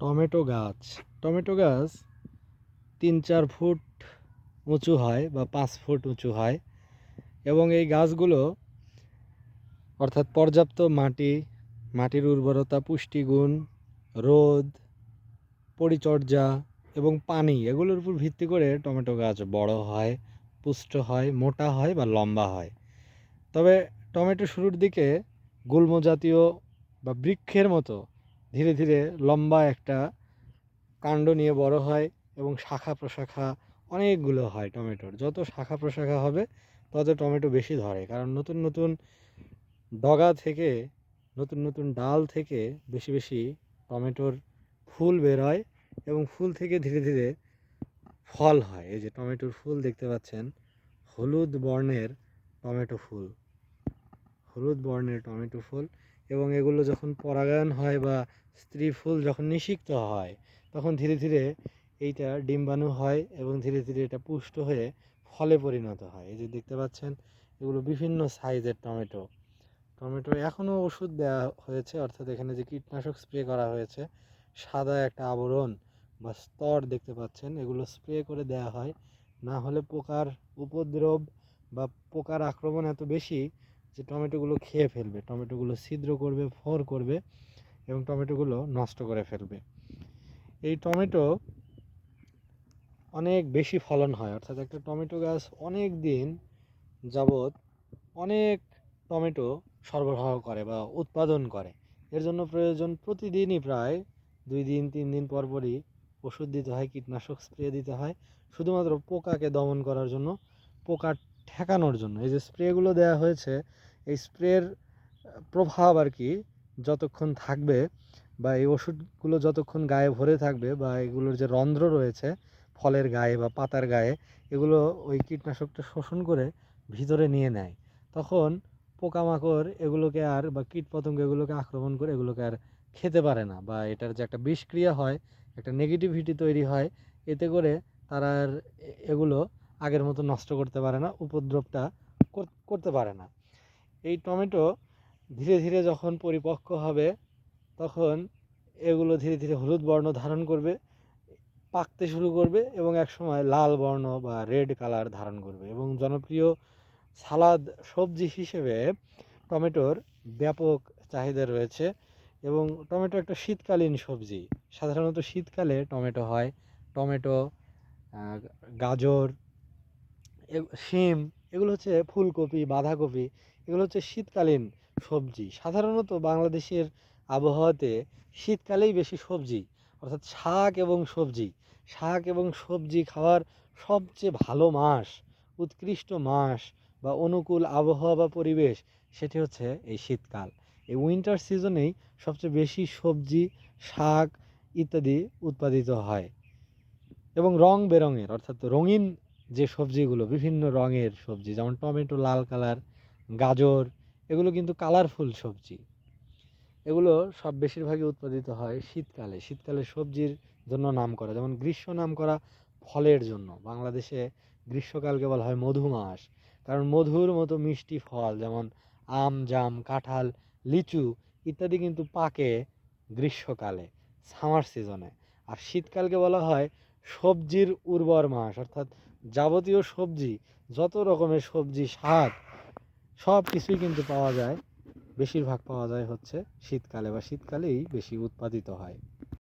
Tomato গাছ tomato গাছ ৩-৪ foot উঁচু হয় বা ৫ ফুট উঁচু হয় এবং এই গাছগুলো অর্থাৎ পর্যাপ্ত মাটির উর্বরতা, পুষ্টিগুণ, রোদ, পরিচর্যা এবং পানি এগুলোর উপর ভিত্তি করে টমেটো গাছ বড় হয়, পুষ্ট হয়, মোটা হয় বা লম্বা হয়। তবে টমেটো শুরুর দিকে গুল্ম জাতীয় বা বৃক্ষের মতো ধীরে ধীরে লম্বা একটা কাণ্ড নিয়ে বড় হয় এবং শাখা প্রশাখা অনেকগুলো হয় টমেটোর। যত শাখা প্রশাখা হবে তত টমেটো বেশি ধরে, কারণ নতুন নতুন ডগা থেকে, নতুন নতুন ডাল থেকে বেশি বেশি টমেটোর ফুল বের হয় এবং ফুল থেকে ধীরে ধীরে ফল হয়। এই যে টমেটোর ফুল দেখতে পাচ্ছেন, হলুদ বর্ণের টমেটো ফুল, হলুদ বর্ণের টমেটো ফুল। এবং এগুলো যখন পরাগায়ন হয় বা স্ত্রী ফুল যখন নিষিক্ত হয় তখন ধীরে ধীরে এইটা ডিম্বাণু হয় এবং ধীরে ধীরে এটা পুষ্ট হয়ে ফলে পরিণত হয়। এই যে দেখতে পাচ্ছেন, এগুলো বিভিন্ন সাইজের টমেটো। এখনও ওষুধ দেওয়া হয়েছে, অর্থাৎ এখানে যে কীটনাশক স্প্রে করা হয়েছে, সাদা একটা আবরণ বা স্তর দেখতে পাচ্ছেন, এগুলো স্প্রে করে দেওয়া হয়। না হলে পোকার উপদ্রব বা পোকার আক্রমণ এত বেশি যে টমেটোগুলো খেয়ে ফেলবে, টমেটোগুলো ছিদ্র করবে, ফোঁড় করবে এবং টমেটোগুলো নষ্ট করে ফেলবে। এই টমেটো অনেক বেশি ফলন হয়, অর্থাৎ একটা টমেটো গাছ অনেক দিন যাবৎ অনেক টমেটো সরবরাহ করে বা উৎপাদন করে। এর জন্য প্রয়োজন প্রতিদিনই প্রায় 2 দিন 3 দিন পর পরই ওষুধ দিতে হয়, কীটনাশক স্প্রে দিতে হয়, শুধুমাত্র পোকাকে দমন করার জন্য, পোকা ঠেকানোর জন্য। এই যে স্প্রেগুলো দেওয়া হয়েছে, এই স্প্রের প্রভাব আর কি যতক্ষণ থাকবে বা এই ওষুধগুলো যতক্ষণ গায়ে ভরে থাকবে বা এগুলোর যে রন্ধ্র রয়েছে ফলের গায়ে বা পাতার গায়ে, এগুলো ওই কীটনাশকটা শোষণ করে ভিতরে নিয়ে নেয়। তখন পোকামাকড় এগুলোকে আর বা কীটপতঙ্গ এগুলোকে আক্রমণ করে এগুলোকে আর খেতে পারে না, বা এটার যে একটা বিষক্রিয়া হয়, একটা নেগেটিভিটি তৈরি হয়, এতে করে তারা আর এগুলো আগের মতো নষ্ট করতে পারে না, উপদ্রবটা করতে পারে না। এই টমেটো ধীরে ধীরে যখন পরিপক্ক হবে তখন এগুলো ধীরে ধীরে হলুদ বর্ণ ধারণ করবে, পাকতে শুরু করবে এবং একসময় লাল বর্ণ বা রেড কালার ধারণ করবে। এবং জনপ্রিয় সালাদ সবজি হিসেবে টমেটোর ব্যাপক চাহিদা রয়েছে। এবং টমেটো একটা শীতকালীন সবজি, সাধারণত শীতকালে টমেটো হয়। টমেটো, গাজর, শিম, এগুলো হচ্ছে ফুলকপি, বাঁধাকপি, এগুলো হচ্ছে শীতকালীন সবজি। সাধারণত বাংলাদেশের আবহাওয়াতে শীতকালেই বেশি সবজি, অর্থাৎ শাক এবং সবজি খাওয়ার সবচেয়ে ভালো মাস, উৎকৃষ্ট মাস বা অনুকূল আবহাওয়া বা পরিবেশ, সেটি হচ্ছে এই শীতকাল। এই উইন্টার সিজনেই সবচেয়ে বেশি সবজি, শাক ইত্যাদি উৎপাদিত হয়। এবং রং বেরঙের, অর্থাৎ রঙিন যে সবজিগুলো, বিভিন্ন রঙের সবজি, যেমন টমেটো লাল কালার, গাজর, এগুলো কিন্তু কালারফুল সবজি। এগুলো সব বেশিরভাগই উৎপাদিত হয় শীতকালে। শীতকালে সবজির জন্য নাম করা, যেমন গ্রীষ্ম নাম করা ফলের জন্য। বাংলাদেশে গ্রীষ্মকালকে বলা হয় মধু মাস, কারণ মধুর মতো মিষ্টি ফল যেমন আম, জাম, কাঁঠাল, লিচু ইত্যাদি কিন্তু পাকে গ্রীষ্মকালে, সামার সিজনে। আর শীতকালকে বলা হয় সবজির উর্বর মাস, অর্থাৎ যাবতীয় সবজি, যত রকমের সবজি, শাক, সব কিছুই কিন্তু পাওয়া যায়, বেশিরভাগ পাওয়া যায় হচ্ছে শীতকালে, বা শীতকালেই বেশি উৎপাদিত হয়।